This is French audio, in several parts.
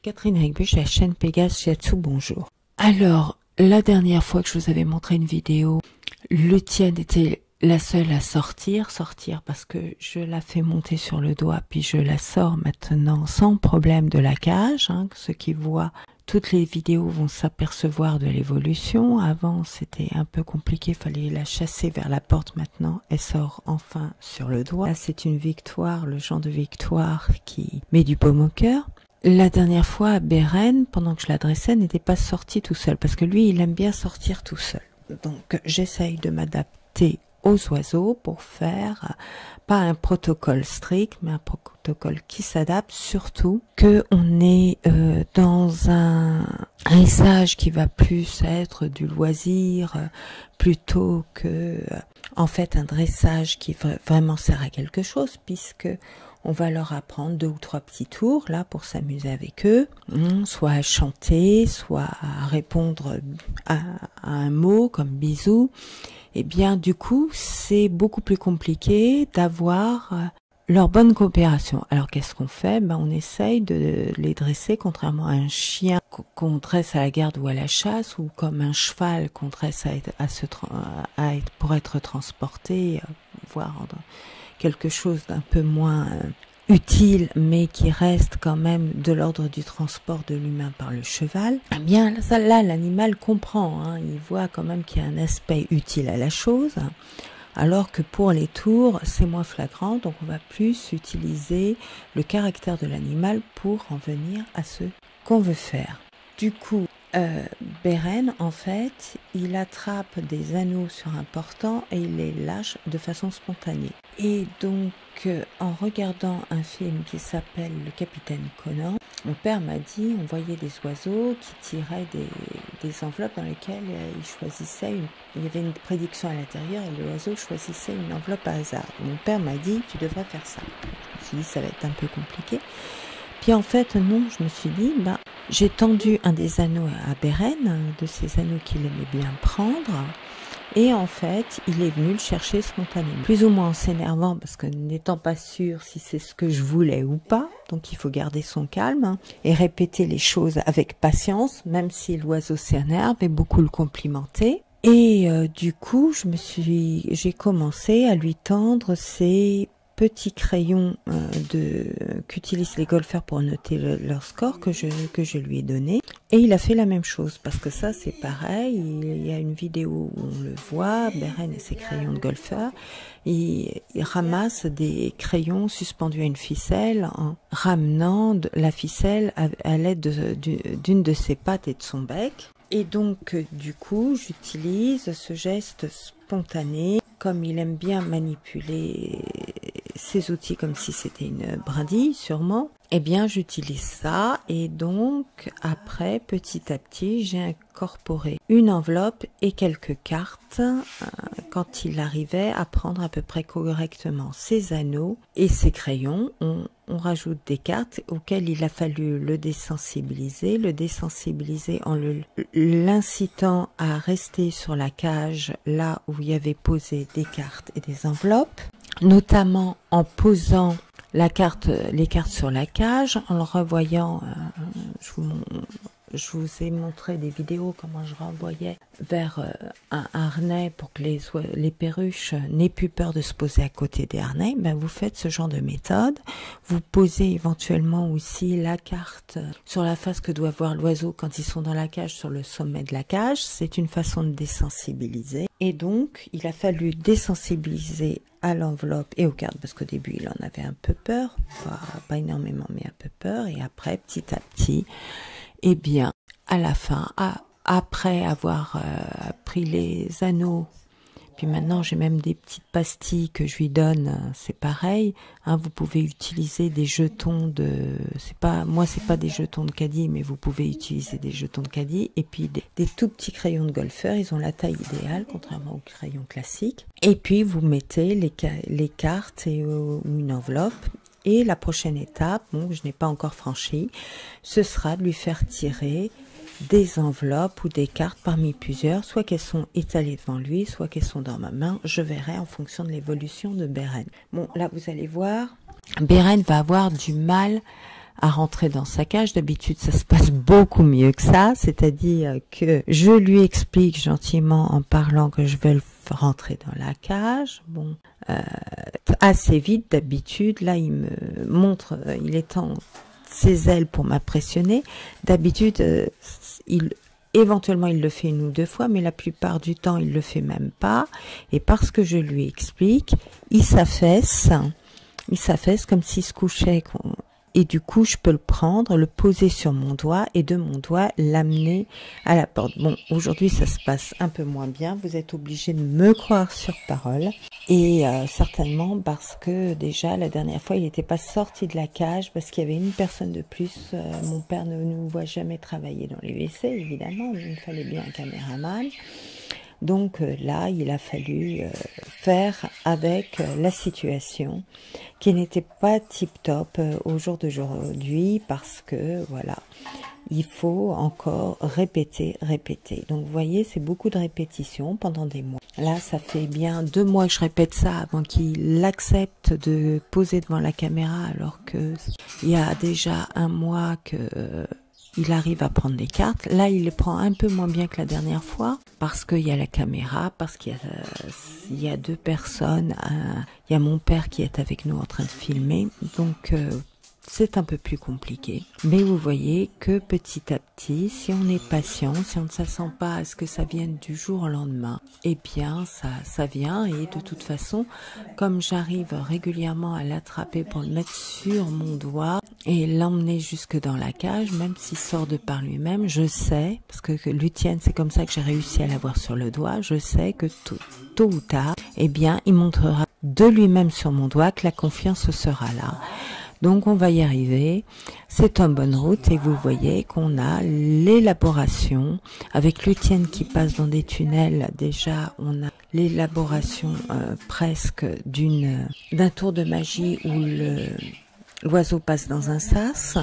Catherine Egbuche, la chaîne Pégase Shiatsu, bonjour. Alors, la dernière fois que je vous avais montré une vidéo, le tienne était la seule à sortir parce que je la fais monter sur le doigt, puis je la sors maintenant sans problème de la cage. Ceux qui voient toutes les vidéos vont s'apercevoir de l'évolution. Avant, c'était un peu compliqué, il fallait la chasser vers la porte. Maintenant, elle sort enfin sur le doigt. Là, c'est une victoire, le genre de victoire qui met du baume au cœur. La dernière fois, Beren, pendant que je l'adressais, n'était pas sorti tout seul, parce que lui, il aime bien sortir tout seul. Donc, j'essaye de m'adapter aux oiseaux pour faire, pas un protocole strict, mais un protocole qui s'adapte, surtout que on est dans un dressage qui va plus être du loisir, plutôt que, en fait, un dressage qui vraiment sert à quelque chose, puisque on va leur apprendre 2 ou 3 petits tours, là, pour s'amuser avec eux, soit à chanter, soit à répondre à un mot comme bisou. Eh bien, du coup, c'est beaucoup plus compliqué d'avoir leur bonne coopération. Alors, qu'est-ce qu'on fait? On essaye de les dresser, contrairement à un chien qu'on dresse à la garde ou à la chasse, ou comme un cheval qu'on dresse pour être transporté, voire quelque chose d'un peu moins utile, mais qui reste quand même de l'ordre du transport de l'humain par le cheval. Eh bien, là, l'animal comprend, il voit quand même qu'il y a un aspect utile à la chose, alors que pour les tours, c'est moins flagrant, donc on va plus utiliser le caractère de l'animal pour en venir à ce qu'on veut faire. Du coup, Beren, en fait, il attrape des anneaux sur un portant et il les lâche de façon spontanée. Et donc, en regardant un film qui s'appelle Le Capitaine Conan, mon père m'a dit, on voyait des oiseaux qui tiraient des enveloppes dans lesquelles ils choisissaient, il y avait une prédiction à l'intérieur et l'oiseau choisissait une enveloppe à hasard. Mon père m'a dit, tu devrais faire ça. Je me suis dit, ça va être un peu compliqué. Puis en fait, non, je me suis dit, j'ai tendu un des anneaux à Beren, de ces anneaux qu'il aimait bien prendre, et en fait, il est venu le chercher spontanément. Plus ou moins en s'énervant, parce que n'étant pas sûr si c'est ce que je voulais ou pas, donc il faut garder son calme, et répéter les choses avec patience, même si l'oiseau s'énerve, et beaucoup le complimenter. Et du coup, j'ai commencé à lui tendre ces petits crayons qu'utilisent les golfeurs pour noter leur score que je lui ai donné. Et il a fait la même chose, parce que ça c'est pareil, il y a une vidéo où on le voit, Beren et ses crayons de golfeur, il ramasse des crayons suspendus à une ficelle en ramenant la ficelle à l'aide d'une de ses pattes et de son bec. Et donc du coup j'utilise ce geste spontané, comme il aime bien manipuler ces outils comme si c'était une brindille sûrement, eh bien j'utilise ça, et donc après petit à petit j'ai incorporé une enveloppe et quelques cartes quand il arrivait à prendre à peu près correctement ses anneaux et ses crayons. On rajoute des cartes auxquelles il a fallu le désensibiliser en l'incitant à rester sur la cage là où il y avait posé des cartes et des enveloppes, notamment en posant les cartes sur la cage, en le revoyant, je vous ai montré des vidéos comment je renvoyais vers un harnais pour que les perruches n'aient plus peur de se poser à côté des harnais. Vous faites ce genre de méthode. Vous posez éventuellement aussi la carte sur la face que doit voir l'oiseau quand ils sont dans la cage, sur le sommet de la cage. C'est une façon de désensibiliser. Et donc, il a fallu désensibiliser à l'enveloppe et aux cartes, parce qu'au début, il en avait un peu peur. Pas énormément, mais un peu peur. Et après, petit à petit, eh bien, à la fin, après avoir pris les anneaux, puis maintenant j'ai même des petites pastilles que je lui donne, c'est pareil, vous pouvez utiliser des jetons c'est pas des jetons de caddie, mais vous pouvez utiliser des jetons de caddie, et puis des tout petits crayons de golfeur, ils ont la taille idéale, contrairement aux crayons classiques, et puis vous mettez les cartes ou une enveloppe. Et la prochaine étape, que je n'ai pas encore franchie, ce sera de lui faire tirer des enveloppes ou des cartes parmi plusieurs, soit qu'elles sont étalées devant lui, soit qu'elles sont dans ma main. Je verrai en fonction de l'évolution de Beren. Bon, là vous allez voir, Beren va avoir du mal à rentrer dans sa cage. D'habitude, ça se passe beaucoup mieux que ça, c'est-à-dire que je lui explique gentiment en parlant que je vais le rentrer dans la cage. Bon, assez vite d'habitude. Là, il me montre, il étend ses ailes pour m'impressionner. D'habitude, éventuellement, il le fait 1 ou 2 fois, mais la plupart du temps, il le fait même pas. Et parce que je lui explique, il s'affaisse comme s'il se couchait. Et du coup, je peux le prendre, le poser sur mon doigt et de mon doigt l'amener à la porte. Bon, aujourd'hui, ça se passe un peu moins bien. Vous êtes obligé de me croire sur parole. Et certainement parce que déjà, la dernière fois, il n'était pas sorti de la cage parce qu'il y avait une personne de plus. Mon père ne nous voit jamais travailler dans les WC, évidemment. Il me fallait bien un caméraman. Donc là, il a fallu faire avec la situation qui n'était pas tip-top au jour d'aujourd'hui parce que, voilà, il faut encore répéter. Donc, vous voyez, c'est beaucoup de répétitions pendant des mois. Là, ça fait bien 2 mois que je répète ça avant qu'il accepte de poser devant la caméra alors que il y a déjà 1 mois que... il arrive à prendre les cartes. Là, il les prend un peu moins bien que la dernière fois parce qu'il y a la caméra, parce qu'il y a 2 personnes. Il y a mon père qui est avec nous en train de filmer. Donc, c'est un peu plus compliqué. Mais vous voyez que petit à petit, si on est patient, si on ne s'attend pas à ce que ça vienne du jour au lendemain, eh bien, ça vient. Et de toute façon, comme j'arrive régulièrement à l'attraper pour le mettre sur mon doigt, et l'emmener jusque dans la cage, même s'il sort de par lui-même, je sais, parce que Lucienne, c'est comme ça que j'ai réussi à l'avoir sur le doigt, je sais que tôt ou tard, eh bien, il montrera de lui-même sur mon doigt que la confiance sera là. Donc, on va y arriver. C'est en bonne route et vous voyez qu'on a l'élaboration. Avec Lucienne qui passe dans des tunnels, déjà, on a l'élaboration presque d'un tour de magie où l'oiseau passe dans un sas,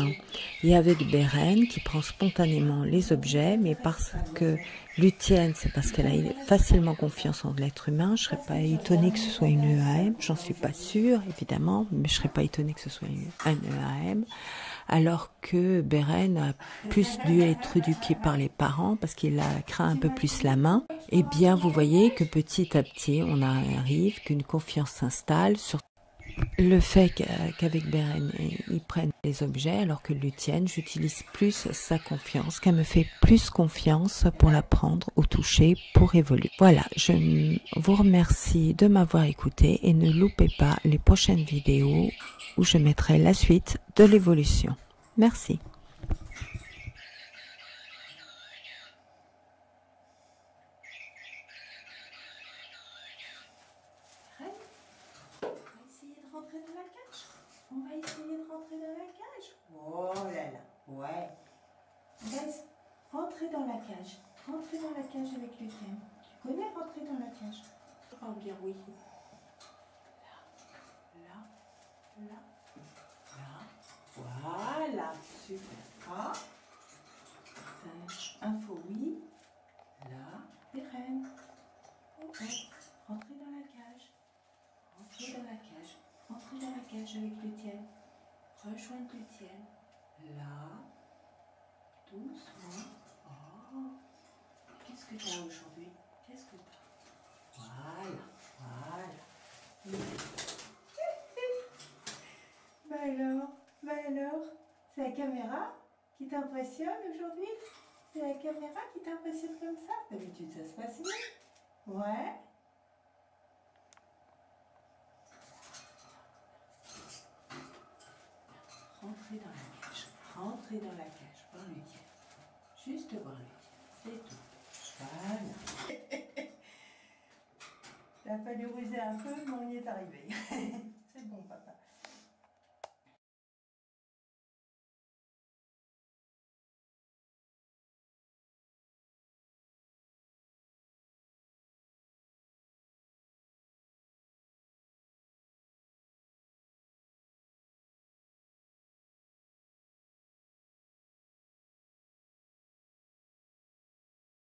et avec Bérène qui prend spontanément les objets, mais parce que Lucienne, c'est parce qu'elle a facilement confiance en l'être humain. Je serais pas étonnée que ce soit une EAM, j'en suis pas sûre, évidemment, mais je serais pas étonnée que ce soit un EAM. Alors que Bérène a plus dû être éduquée par les parents parce qu'il a craint un peu plus la main. Eh bien, vous voyez que petit à petit, on arrive, qu'une confiance s'installe sur le fait qu'avec Bérène, ils prennent les objets, alors que Lucienne, j'utilise plus sa confiance, qu'elle me fait plus confiance pour la prendre au toucher, pour évoluer. Voilà, je vous remercie de m'avoir écouté et ne loupez pas les prochaines vidéos où je mettrai la suite de l'évolution. Merci. On va essayer de rentrer dans la cage. Oh là là, ouais. Laisse, rentrer dans la cage. Rentrer dans la cage avec Lucienne. Tu connais rentrer dans la cage? On va dire oui. Là. Voilà, super. Ah. Info oui. Là, les reines. Rentrer dans la cage. Rentrer dans la cage. Entrez dans la cage avec Lucienne. Rejoindre Lucienne. Là. Doucement. Oh. Qu'est-ce que tu as aujourd'hui? Qu'est-ce que tu as? Voilà. Bah alors, c'est la caméra qui t'impressionne aujourd'hui? C'est la caméra qui t'impressionne comme ça? D'habitude, ça se passe bien. Ouais. Rentrer dans la cage, voir Lucienne. Juste voir Lucienne, c'est tout. Voilà. T'as fallu ruser un peu, mais on y est arrivé. C'est bon, papa.